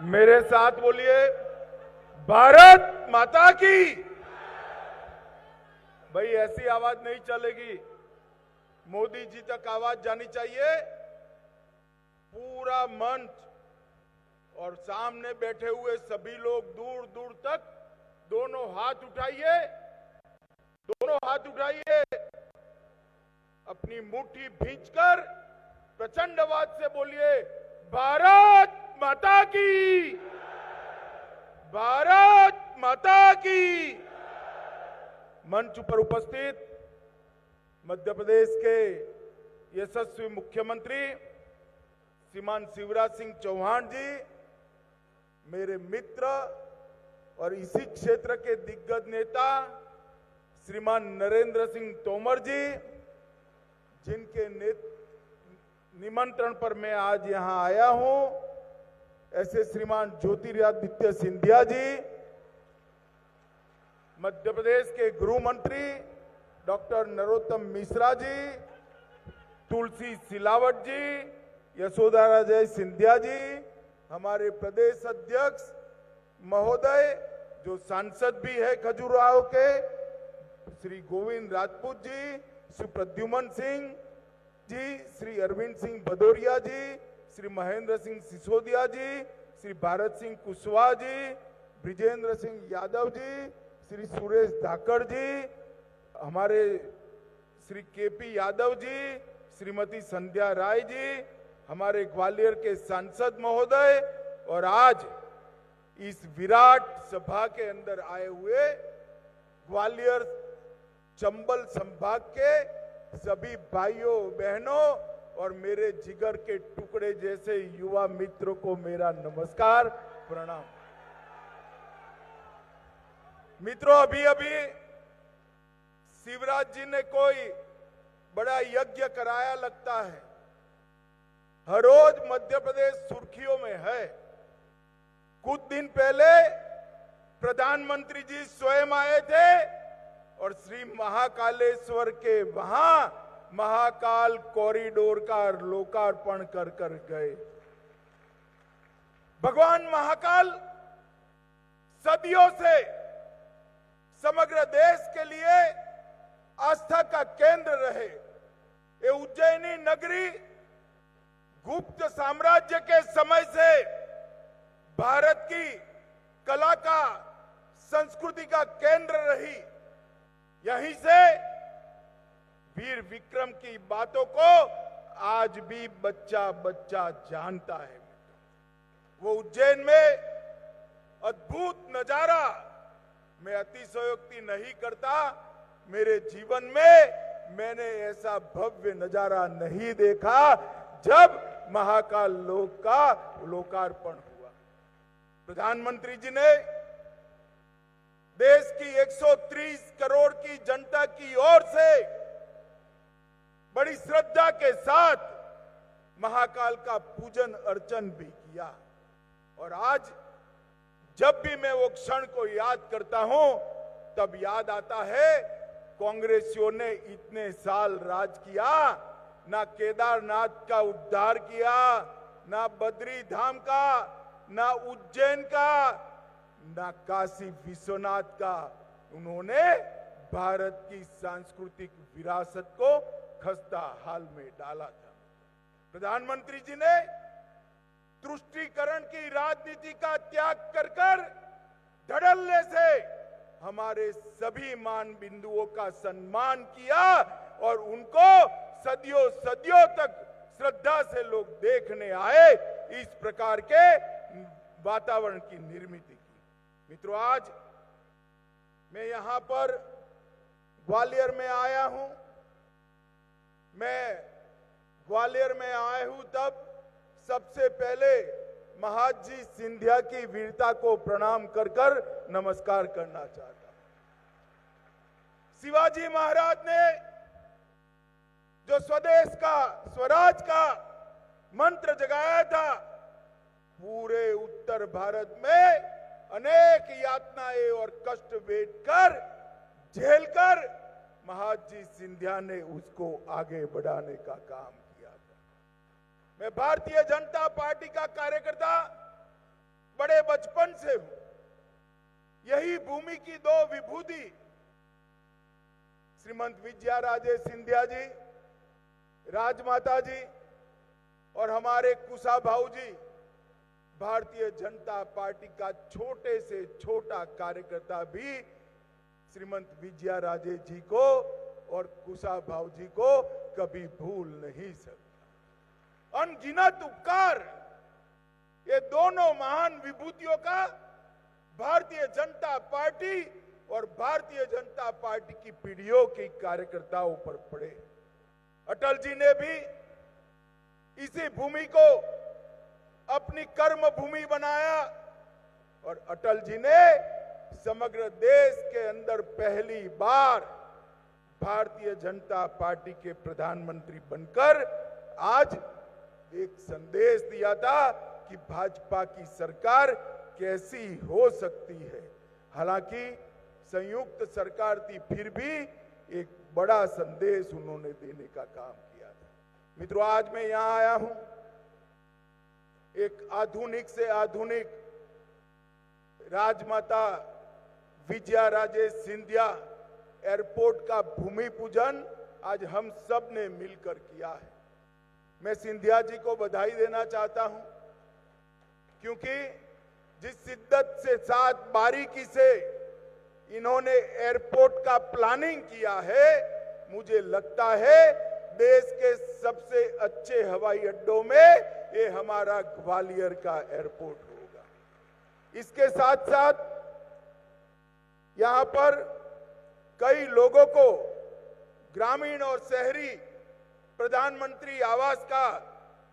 मेरे साथ बोलिए, भारत माता की। भाई ऐसी आवाज नहीं चलेगी, मोदी जी तक आवाज जानी चाहिए। पूरा मंच और सामने बैठे हुए सभी लोग दूर दूर तक दोनों हाथ उठाइए, दोनों हाथ उठाइए, अपनी मुट्ठी भींचकर प्रचंड आवाज से बोलिए, भारत माता की, भारत माता की। मंच पर उपस्थित मध्य प्रदेश के यशस्वी मुख्यमंत्री श्रीमान शिवराज सिंह चौहान जी, मेरे मित्र और इसी क्षेत्र के दिग्गज नेता श्रीमान नरेंद्र सिंह तोमर जी, जिनके निमंत्रण पर मैं आज यहां आया हूं, ऐसे श्रीमान ज्योतिरादित्य सिंधिया जी, मध्य प्रदेश के गृह मंत्री डॉक्टर नरोत्तम मिश्रा जी, तुलसी सिलावट जी, यशोदा राजे सिंधिया जी, हमारे प्रदेश अध्यक्ष महोदय जो सांसद भी है खजुराहो के, श्री गोविंद राजपूत जी, श्री प्रद्युमन सिंह जी, श्री अरविंद सिंह भदौरिया जी, श्री महेंद्र सिंह सिसोदिया जी, श्री भारत सिंह कुशवाहा जी, ब्रिजेंद्र सिंह यादव जी, श्री सुरेश धाकड़ जी, हमारे श्री केपी यादव जी, श्रीमती संध्या राय जी, हमारे ग्वालियर के सांसद महोदय, और आज इस विराट सभा के अंदर आए हुए ग्वालियर चंबल संभाग के सभी भाइयों बहनों और मेरे जिगर के टुकड़े जैसे युवा मित्रों को मेरा नमस्कार, प्रणाम। मित्रों, अभी अभी शिवराज जी ने कोई बड़ा यज्ञ कराया लगता है। हर रोज मध्य प्रदेश सुर्खियों में है। कुछ दिन पहले प्रधानमंत्री जी स्वयं आए थे और श्री महाकालेश्वर के वहां महाकाल कॉरिडोर का लोकार्पण कर गए। भगवान महाकाल सदियों से समग्र देश के लिए आस्था का केंद्र रहे। ये उज्जैनी नगरी गुप्त साम्राज्य के समय से भारत की कला का, संस्कृति का केंद्र रही। यहीं से वीर विक्रम की बातों को आज भी बच्चा बच्चा जानता है। वो उज्जैन में अद्भुत नजारा, मैं अतिशयोक्ति नहीं करता, मेरे जीवन में मैंने ऐसा भव्य नजारा नहीं देखा जब महाकाल लोक का लोकार्पण हुआ। प्रधानमंत्री जी ने देश की 130 करोड़ की जनता की ओर से बड़ी श्रद्धा के साथ महाकाल का पूजन अर्चन भी किया। और आज जब भी मैं वो क्षण को याद करता हूं, तब याद आता है कांग्रेसियों ने इतने साल राज किया, ना केदारनाथ का उद्धार किया, ना बद्री धाम का, ना उज्जैन का, ना काशी विश्वनाथ का। उन्होंने भारत की सांस्कृतिक विरासत को खस्ता हाल में डाला था। प्रधानमंत्री जी ने तुष्टीकरण की राजनीति का त्याग कर धड़ल्ले से हमारे सभी मान बिंदुओं का सम्मान किया और उनको सदियों सदियों तक श्रद्धा से लोग देखने आए। इस प्रकार के वातावरण की निर्मित की। मित्रों, आज मैं यहां पर ग्वालियर में आया हूं। मैं ग्वालियर में आया हूं तब सबसे पहले महाजी सिंधिया की वीरता को प्रणाम कर नमस्कार करना चाहता हूं। शिवाजी महाराज ने जो स्वदेश का, स्वराज का मंत्र जगाया था, पूरे उत्तर भारत में अनेक यातनाएं और कष्ट वेठकर, झेलकर महाजी सिंधिया ने उसको आगे बढ़ाने का काम किया था। मैं भारतीय जनता पार्टी का कार्यकर्ता, से बचपन से हूं। यही भूमि की दो विभूति श्रीमंत विजया राजे सिंधिया जी, राजमाता जी और हमारे कुशा भाऊ जी, भारतीय जनता पार्टी का छोटे से छोटा कार्यकर्ता भी श्रीमंत विजया राजे जी को और कुशा भाऊ जी को कभी भूल नहीं सकता। अनगिनत उपकार ये दोनों महान विभूतियों का भारतीय जनता पार्टी और भारतीय जनता पार्टी की पीढ़ियों के कार्यकर्ताओं पर पड़े। अटल जी ने भी इसी भूमि को अपनी कर्म भूमि बनाया और अटल जी ने समग्र देश के अंदर पहली बार भारतीय जनता पार्टी के प्रधानमंत्री बनकर आज एक संदेश दिया था कि भाजपा की सरकार कैसी हो सकती है। हालांकि संयुक्त सरकार थी, फिर भी एक बड़ा संदेश उन्होंने देने का काम किया था। मित्रों, आज मैं यहां आया हूं एक आधुनिक से आधुनिक राजमाता विजया राजे सिंधिया एयरपोर्ट का भूमि पूजन आज हम सब ने मिलकर किया है। मैं सिंधिया जी को बधाई देना चाहता हूं, क्योंकि जिस शिद्दत से साथ बारीकी से इन्होंने एयरपोर्ट का प्लानिंग किया है, मुझे लगता है देश के सबसे अच्छे हवाई अड्डों में ये हमारा ग्वालियर का एयरपोर्ट होगा। इसके साथ साथ यहां पर कई लोगों को ग्रामीण और शहरी प्रधानमंत्री आवास का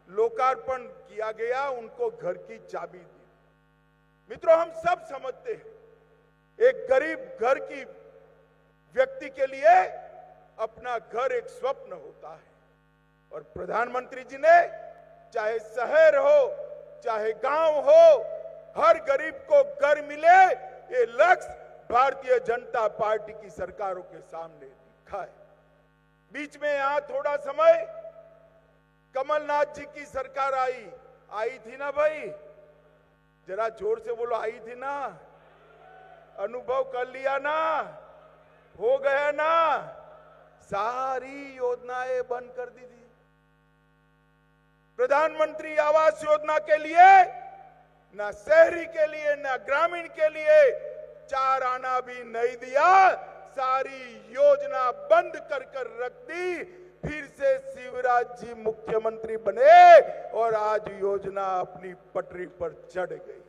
लोकार्पण किया गया, उनको घर की चाबी दी। मित्रों, हम सब समझते हैं एक गरीब घर की व्यक्ति के लिए अपना घर एक स्वप्न होता है और प्रधानमंत्री जी ने चाहे शहर हो चाहे गांव हो, हर गरीब को घर मिले, ये लक्ष्य भारतीय जनता पार्टी की सरकारों के सामने दिखा है। बीच में यहां थोड़ा समय कमलनाथ जी की सरकार आई थी ना भाई, जरा जोर से बोलो, आई थी ना, अनुभव कर लिया ना, हो गया ना, सारी योजनाएं बंद कर दी थी। प्रधानमंत्री आवास योजना के लिए ना शहरी के लिए ना ग्रामीण के लिए 4 आना भी नहीं दिया, सारी योजना बंद कर रख दी। फिर से शिवराज जी मुख्यमंत्री बने और आज योजना अपनी पटरी पर चढ़ गई।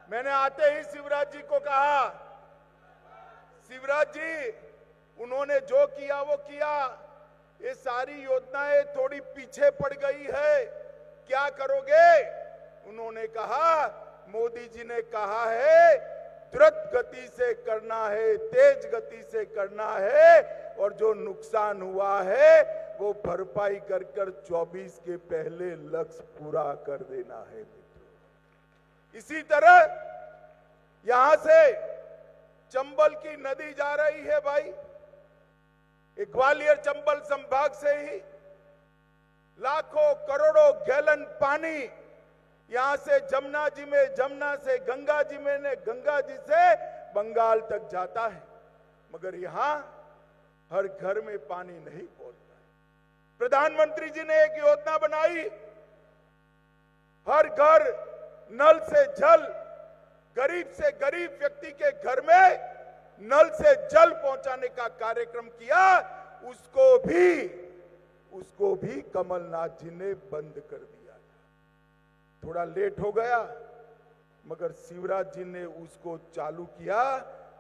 मैंने आते ही शिवराज जी को कहा, शिवराज जी उन्होंने जो किया वो किया, ये सारी योजनाएं थोड़ी पीछे पड़ गई है, क्या करोगे? उन्होंने कहा, मोदी जी ने कहा है द्रुत गति से करना है, तेज गति से करना है और जो नुकसान हुआ है वो भरपाई कर 24 के पहले लक्ष्य पूरा कर देना है। इसी तरह यहां से चंबल की नदी जा रही है भाई, एक ग्वालियर चंबल संभाग से ही लाखों करोड़ों गैलन पानी यहां से जमुना जी में, जमुना से गंगा जी में, गंगा जी से बंगाल तक जाता है, मगर यहां हर घर में पानी नहीं पहुंचता है। प्रधानमंत्री जी ने एक योजना बनाई, हर घर नल से जल, गरीब से गरीब व्यक्ति के घर में नल से जल पहुंचाने का कार्यक्रम किया, उसको भी कमलनाथ जी ने बंद कर दिया। थोड़ा लेट हो गया, मगर शिवराज जी ने उसको चालू किया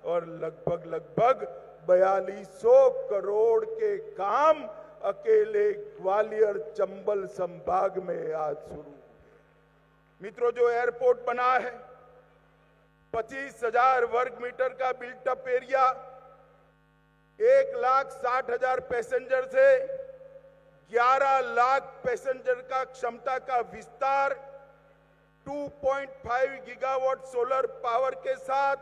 और लगभग 4200 करोड़ के काम अकेले ग्वालियर चंबल संभाग में आज शुरू हुए। मित्रों, जो एयरपोर्ट बना है 25,000 वर्ग मीटर का बिल्टअप एरिया, 1,60,000 पैसेंजर से 11 लाख पैसेंजर का क्षमता का विस्तार, 2.5 गीगावाट सोलर पावर के साथ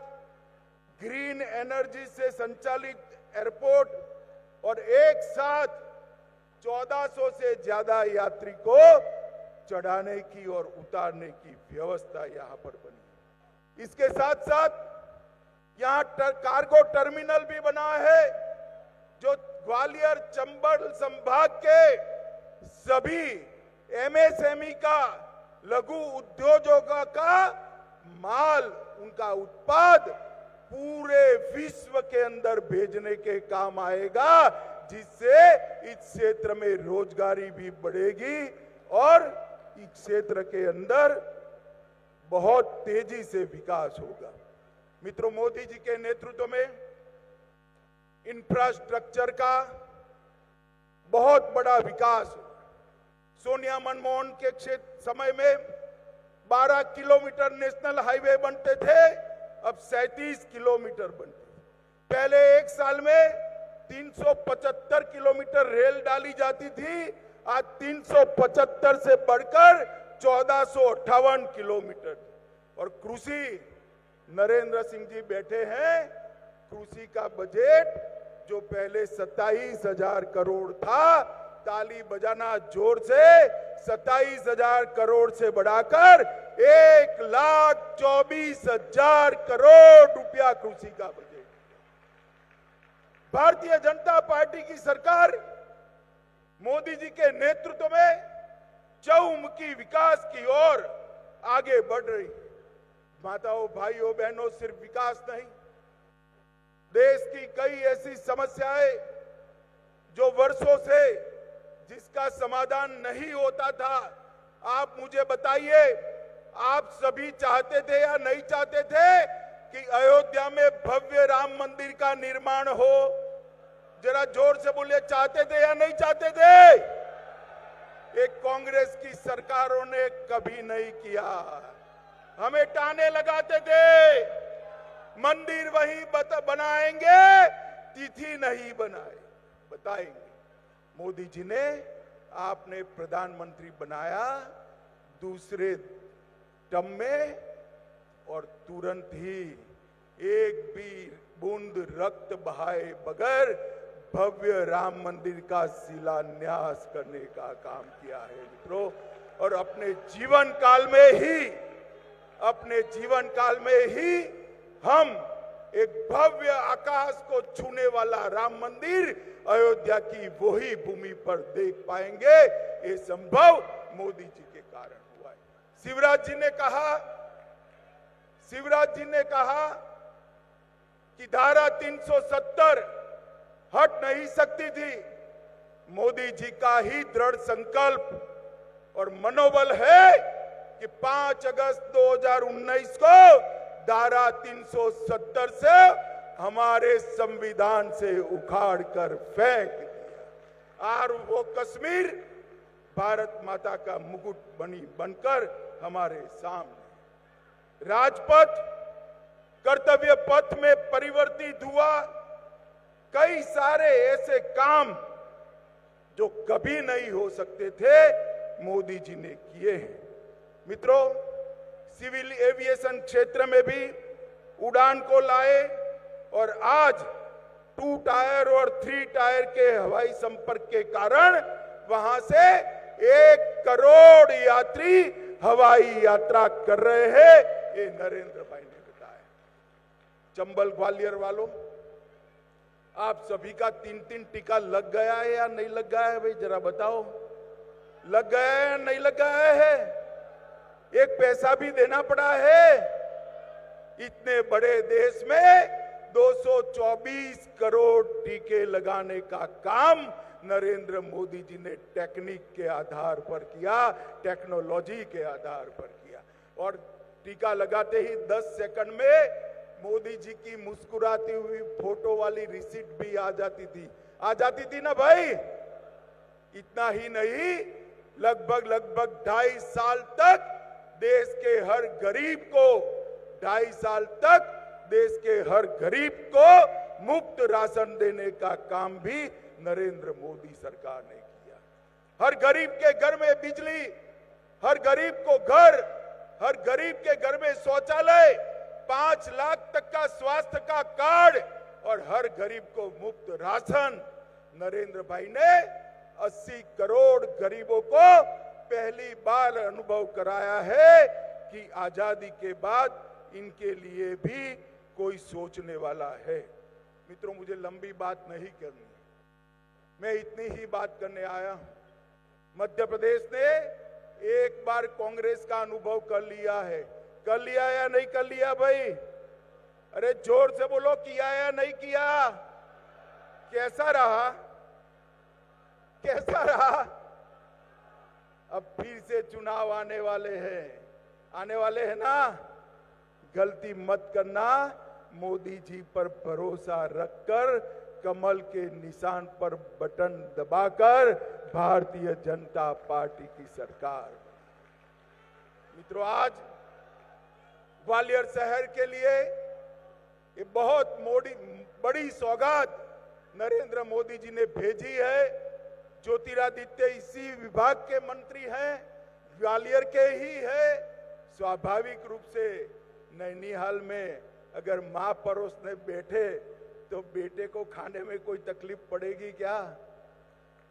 ग्रीन एनर्जी से संचालित एयरपोर्ट और एक साथ 1400 से ज्यादा यात्री को चढ़ाने की और उतारने की व्यवस्था यहां पर बनी। इसके साथ साथ यहां कार्गो टर्मिनल भी बना है, जो ग्वालियर चंबल संभाग के सभी एमएसएमई का, लघु उद्योगों का माल, उनका उत्पाद पूरे विश्व के अंदर भेजने के काम आएगा, जिससे इस क्षेत्र में रोजगारी भी बढ़ेगी और इस क्षेत्र के अंदर बहुत तेजी से विकास होगा। मित्रों, मोदी जी के नेतृत्व में इंफ्रास्ट्रक्चर का बहुत बड़ा विकास हुआ। सोनिया मनमोहन के समय में 12 किलोमीटर नेशनल हाईवे बनते थे, अब 37 किलोमीटर बनते। पहले एक साल में 375 किलोमीटर रेल डाली जाती थी, आज 375 से बढ़कर 1458 किलोमीटर। और कृषि, नरेंद्र सिंह जी बैठे हैं, कृषि का बजट जो पहले 27,000 करोड़ था, ताली बजाना जोर से, 27,000 करोड़ से बढ़ाकर 1,24,000 करोड़ रुपया कृषि का बजट। भारतीय जनता पार्टी की सरकार मोदी जी के नेतृत्व में चहुमुखी विकास की ओर आगे बढ़ रही। माताओं, भाइयों, बहनों, सिर्फ विकास नहीं, देश की कई ऐसी समस्याएं जो वर्षों से जिसका समाधान नहीं होता था, आप मुझे बताइए, आप सभी चाहते थे या नहीं चाहते थे कि अयोध्या में भव्य राम मंदिर का निर्माण हो? जरा जोर से बोलिए, चाहते थे या नहीं चाहते थे? एक कांग्रेस की सरकारों ने कभी नहीं किया। हमें ताने लगाते थे, मंदिर वहीं बनाएंगे, तिथि नहीं बताएंगे। मोदी जी ने आपने प्रधानमंत्री बनाया दूसरे टर्म में, और तुरंत ही एक भी बूंद रक्त बहाए बगैर भव्य राम मंदिर का शिलान्यास करने का काम किया है मित्रों। और अपने जीवन काल में ही हम एक भव्य आकाश को छूने वाला राम मंदिर अयोध्या की वही भूमि पर देख पाएंगे। ये संभव मोदी जी के कारण हुआ है। शिवराज जी ने कहा कि धारा 370 हट नहीं सकती थी। मोदी जी का ही दृढ़ संकल्प और मनोबल है कि 5 अगस्त 2019 को धारा 370 से हमारे संविधान से उखाड़ कर फेंक दिया, और वो कश्मीर भारत माता का मुकुट बनकर हमारे सामने। राजपथ कर्तव्य पथ में परिवर्तित हुआ। कई सारे ऐसे काम जो कभी नहीं हो सकते थे, मोदी जी ने किए हैं। मित्रों, सिविल एविएशन क्षेत्र में भी उड़ान को लाए, और आज 2 टायर और 3 टायर के हवाई संपर्क के कारण वहां से 1 करोड़ यात्री हवाई यात्रा कर रहे हैं। ये नरेंद्र भाई ने बताया। चंबल ग्वालियर वालों, आप सभी का 3-3 टीका लग गया है या नहीं लग गया है? भाई जरा बताओ, लग गया है या नहीं लग गया है? एक पैसा भी देना पड़ा है। इतने बड़े देश में 224 करोड़ टीके लगाने का काम नरेंद्र मोदी जी ने टेक्निक के आधार पर किया, टेक्नोलॉजी के आधार पर किया। और टीका लगाते ही 10 सेकंड में मोदी जी की मुस्कुराती हुई फोटो वाली रिसीट भी आ जाती थी ना भाई। इतना ही नहीं, लगभग 2.5 साल तक देश के हर गरीब को 2.5 साल तक देश के हर गरीब को मुफ्त राशन देने का काम भी नरेंद्र मोदी सरकार ने किया। हर गरीब के घर में बिजली, हर गरीब को घर, हर गरीब के घर में शौचालय, 5 लाख तक का स्वास्थ्य का कार्ड और हर गरीब को मुफ्त राशन। नरेंद्र भाई ने 80 करोड़ गरीबों को पहली बार अनुभव कराया है कि आजादी के बाद इनके लिए भी कोई सोचने वाला है। मित्रों, मुझे लंबी बात नहीं करनी, मैं इतनी ही बात करने आया हूं। मध्य प्रदेश ने एक बार कांग्रेस का अनुभव कर लिया है। कर लिया या नहीं कर लिया भाई? अरे जोर से बोलो, किया या नहीं किया? कैसा रहा? कैसा रहा? अब फिर से चुनाव आने वाले हैं ना। गलती मत करना, मोदी जी पर भरोसा रखकर कमल के निशान पर बटन दबाकर भारतीय जनता पार्टी की सरकार। मित्रों, आज ग्वालियर शहर के लिए ये बहुत बड़ी सौगात नरेंद्र मोदी जी ने भेजी है। ज्योतिरादित्य इसी विभाग के मंत्री हैं, ग्वालियर के ही है। स्वाभाविक रूप से नैनीहाल में अगर मां परोसने बैठे तो बेटे को खाने में कोई तकलीफ पड़ेगी क्या?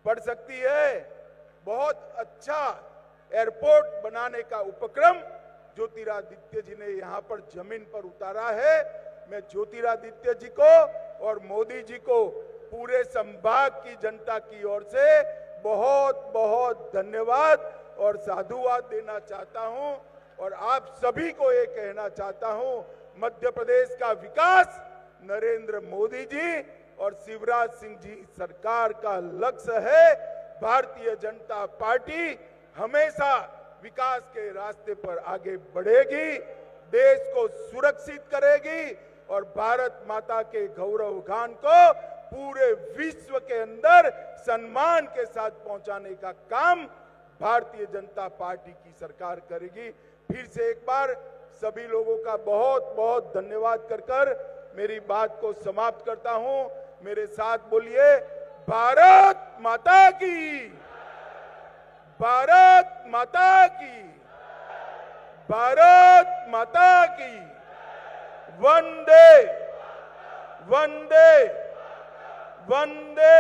पड़ सकती है। बहुत अच्छा एयरपोर्ट बनाने का उपक्रम ज्योतिरादित्य जी ने यहां पर जमीन पर उतारा है। मैं ज्योतिरादित्य जी को और मोदी जी को पूरे संभाग की जनता की ओर से बहुत बहुत धन्यवाद और साधुवाद देना चाहता हूं। और आप सभी को ये कहना चाहता हूं, मध्य प्रदेश का विकास नरेंद्र मोदी जी और शिवराज सिंह जी सरकार का लक्ष्य है। भारतीय जनता पार्टी हमेशा विकास के रास्ते पर आगे बढ़ेगी, देश को सुरक्षित करेगी और भारत माता के गौरव गान को पूरे विश्व के अंदर सम्मान के साथ पहुंचाने का काम भारतीय जनता पार्टी की सरकार करेगी। फिर से एक बार सभी लोगों का बहुत बहुत धन्यवाद कर मेरी बात को समाप्त करता हूं। मेरे साथ बोलिए, भारत माता की, भारत माता की, भारत माता की। वंदे वंदे वंदे